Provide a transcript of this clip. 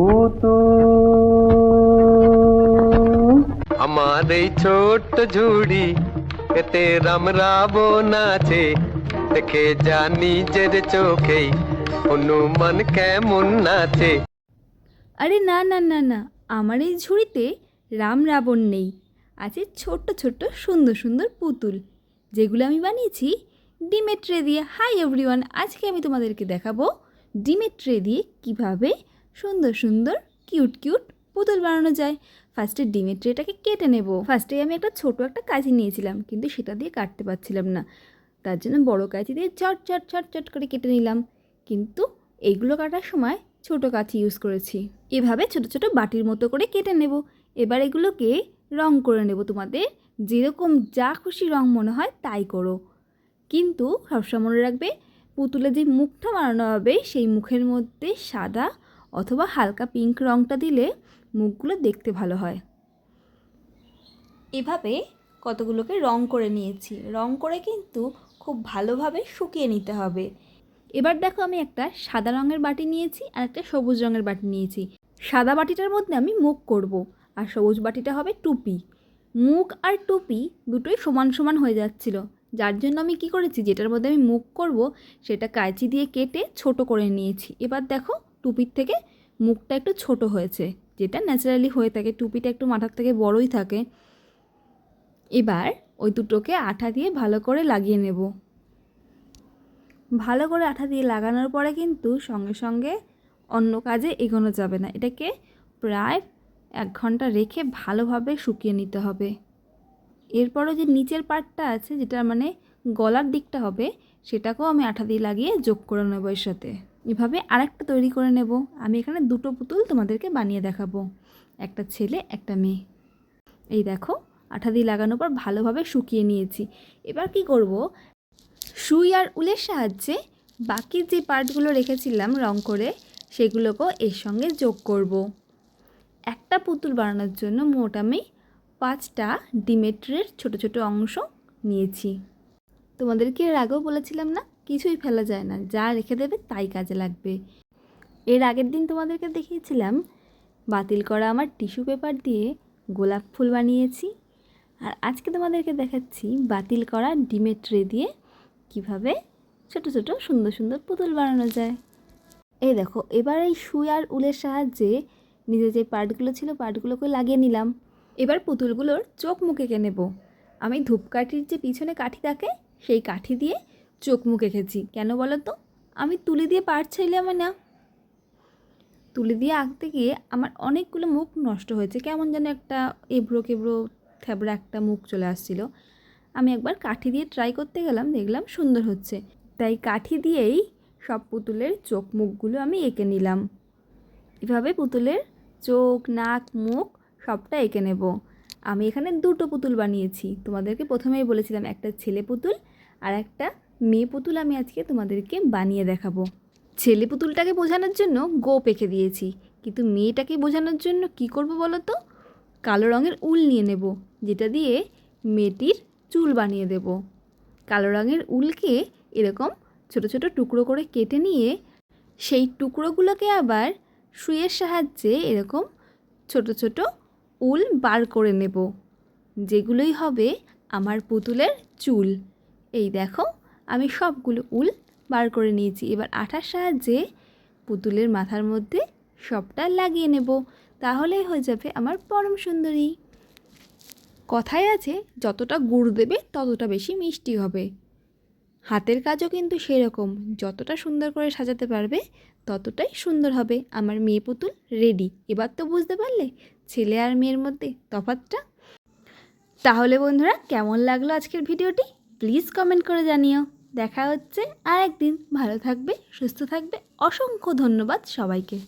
পুতুল আমার এই ছোট্ট ঝুড়ি এতে রাম রাবণ আছে, দেখে যা নিজের চোখেই হনুমান কেমন নাচে। আরে না না না না, আমার এই ঝুড়িতে রাম রাবণ নেই, আছে ছোট্ট ছোট্ট সুন্দর সুন্দর পুতুল, যেগুলো আমি বানিয়েছি ডিমের ট্রে দিয়ে। হাই এভরিওয়ান, আজকে আমি তোমাদেরকে দেখাবো ডিমের ট্রে দিয়ে কীভাবে সুন্দর সুন্দর কিউট কিউট পুতুল বানানো যায়। ফার্স্টে ডিমের ট্রেটাকে কেটে নেব। ফার্স্টে আমি একটা একটা কাঁচি নিয়েছিলাম, কিন্তু সেটা দিয়ে কাটতে পারছিলাম না, তার জন্য বড় কাঁচি দিয়ে চট চট চট চট করে কেটে নিলাম। কিন্তু এইগুলো কাটার সময় ছোট কাঁচি ইউজ করেছি। এভাবে ছোট ছোট বাটির মতো করে কেটে নেব। এবার এগুলোকে রং করে নেব। তোমাদের যেরকম যা খুশি রং মনে হয় তাই করো, কিন্তু সবসময় মনে রাখবে পুতুলের যে মুখটা বানানো হবে সেই মুখের মধ্যে সাদা অথবা হালকা পিঙ্ক রংটা দিলে মুখগুলো দেখতে ভালো হয়। এভাবে কতগুলোকে রং করে নিয়েছি। রং করে কিন্তু খুব ভালোভাবে শুকিয়ে নিতে হবে। এবার দেখো, আমি একটা সাদা রঙের বাটি নিয়েছি আর একটা সবুজ রঙের বাটি নিয়েছি। সাদা বাটিটার মধ্যে আমি মুখ করব, আর সবুজ বাটিটা হবে টুপি। মুখ আর টুপি দুটোই সমান সমান হয়ে যাচ্ছিল, যার জন্য আমি কি করেছি, যেটার মধ্যে আমি মুখ করব সেটা কাঁচি দিয়ে কেটে ছোট করে নিয়েছি। এবার দেখো, টুপির থেকে মুখটা একটু ছোট হয়েছে, যেটা ন্যাচারালি হয়ে থাকে, টুপিটা একটু মাথার থেকে বড়ই থাকে। এবার ওই দুটোকে আঠা দিয়ে ভালো করে লাগিয়ে নেব। ভালো করে আঠা দিয়ে লাগানোর পরে কিন্তু সঙ্গে সঙ্গে অন্য কাজে এগোনো যাবে না। এটাকে প্রায় 1 ঘন্টা রেখে ভালোভাবে শুকিয়ে নিতে হবে। এরপরও যে নিচের পার্টটা আছে, যেটা মানে গলার দিকটা হবে, সেটাকেও আমি আঠা দিয়ে লাগিয়ে যোগ করে নেব এর সাথে। এভাবে আরেকটা তৈরি করে নেব। আমি এখানে 2টো পুতুল তোমাদেরকে বানিয়ে দেখাবো, একটা ছেলে একটা মেয়ে। এই দেখো, আঠা দিয়ে লাগানোর পর ভালোভাবে শুকিয়ে নিয়েছি। এবার কি করব, সুই আর উলের সাহায্যে বাকি যে পার্টগুলো রেখেছিলাম রং করে, সেগুলোকেও এর সঙ্গে যোগ করব। একটা পুতুল বানানোর জন্য মোট আমি 5টা ডিমের ট্রের ছোটো ছোটো অংশ নিয়েছি। তোমাদেরকে এর আগেও বলেছিলাম না, কিছুই ফেলা যায় না, যা রেখে দেবে তাই কাজে লাগবে। এর আগের দিন তোমাদেরকে দেখিয়েছিলাম বাতিল করা আমার টিস্যু পেপার দিয়ে গোলাপ ফুল বানিয়েছি, আর আজকে তোমাদেরকে দেখাচ্ছি বাতিল করা ডিমের ট্রে দিয়ে কিভাবে ছোট ছোট সুন্দর সুন্দর পুতুল বানানো যায়। এই দেখো, এবার এই সুই আর উলের সাহায্যে নিজের যে পার্টগুলো ছিল পার্টগুলোকে লাগিয়ে নিলাম। এবার পুতুলগুলোর চোখ মুখ এঁকে নেব। আমি ধূপকাঠির যে পিছনে কাঠি থাকে সেই কাঠি দিয়ে চোখ মুখ এঁকেছি। কেন বলো তো, আমি তুলি দিয়ে পারছিলাম না, তুলি দিয়ে আঁকতে গিয়ে আমার অনেকগুলো মুখ নষ্ট হয়েছে, কেমন যেন একটা এবড়ো কেবড়ো থ্যাবড়া একটা মুখ চলে আসছিল। আমি একবার কাঠি দিয়ে ট্রাই করতে গেলাম, দেখলাম সুন্দর হচ্ছে, তাই কাঠি দিয়েই সব পুতুলের চোখ মুখগুলো আমি এঁকে নিলাম। এভাবে পুতুলের চোখ নাক মুখ সবটা এঁকে নেব। আমি এখানে 2টো পুতুল বানিয়েছি। তোমাদেরকে প্রথমেই বলেছিলাম একটা ছেলে পুতুল আর একটা মেয়ে পুতুল আমি আজকে তোমাদেরকে বানিয়ে দেখাবো। ছেলে পুতুলটাকে বোঝানোর জন্য গোপ এঁকে দিয়েছি, কিন্তু মেয়েটাকে বোঝানোর জন্য কি করব বলো তো, কালো রঙের উল নিয়ে নেব, যেটা দিয়ে মেয়েটির চুল বানিয়ে দেব। কালো রঙের উলকে এরকম ছোট ছোট টুকরো করে কেটে নিয়ে সেই টুকরোগুলোকে আবার সুইয়ের সাহায্যে এরকম ছোট ছোট উল বার করে নেব, যেগুলোই হবে আমার পুতুলের চুল। এই দেখো, আমি সবগুলো উল বার করে নিয়েছি। এবার আঠার সাহায্যে পুতুলের মাথার মধ্যে সবটা লাগিয়ে নেব, তাহলেই হয়ে যাবে আমার পরম সুন্দরী। কথায় আছে, যতটা গুড় দেবে ততটা বেশি মিষ্টি হবে। হাতের কাজও কিন্তু সেরকম, যতটা সুন্দর করে সাজাতে পারবে ততটাই সুন্দর হবে। আমার মেয়ে পুতুল রেডি। এবার তো বুঝতে পারলে ছেলে আর মেয়ের মধ্যে তফাৎটা। তাহলে বন্ধুরা, কেমন লাগলো আজকের ভিডিওটি প্লিজ কমেন্ট করে জানিও। দেখা হচ্ছে আর একদিন। ভালো থাকবে, সুস্থ থাকবে। অসংখ্য ধন্যবাদ সবাইকে।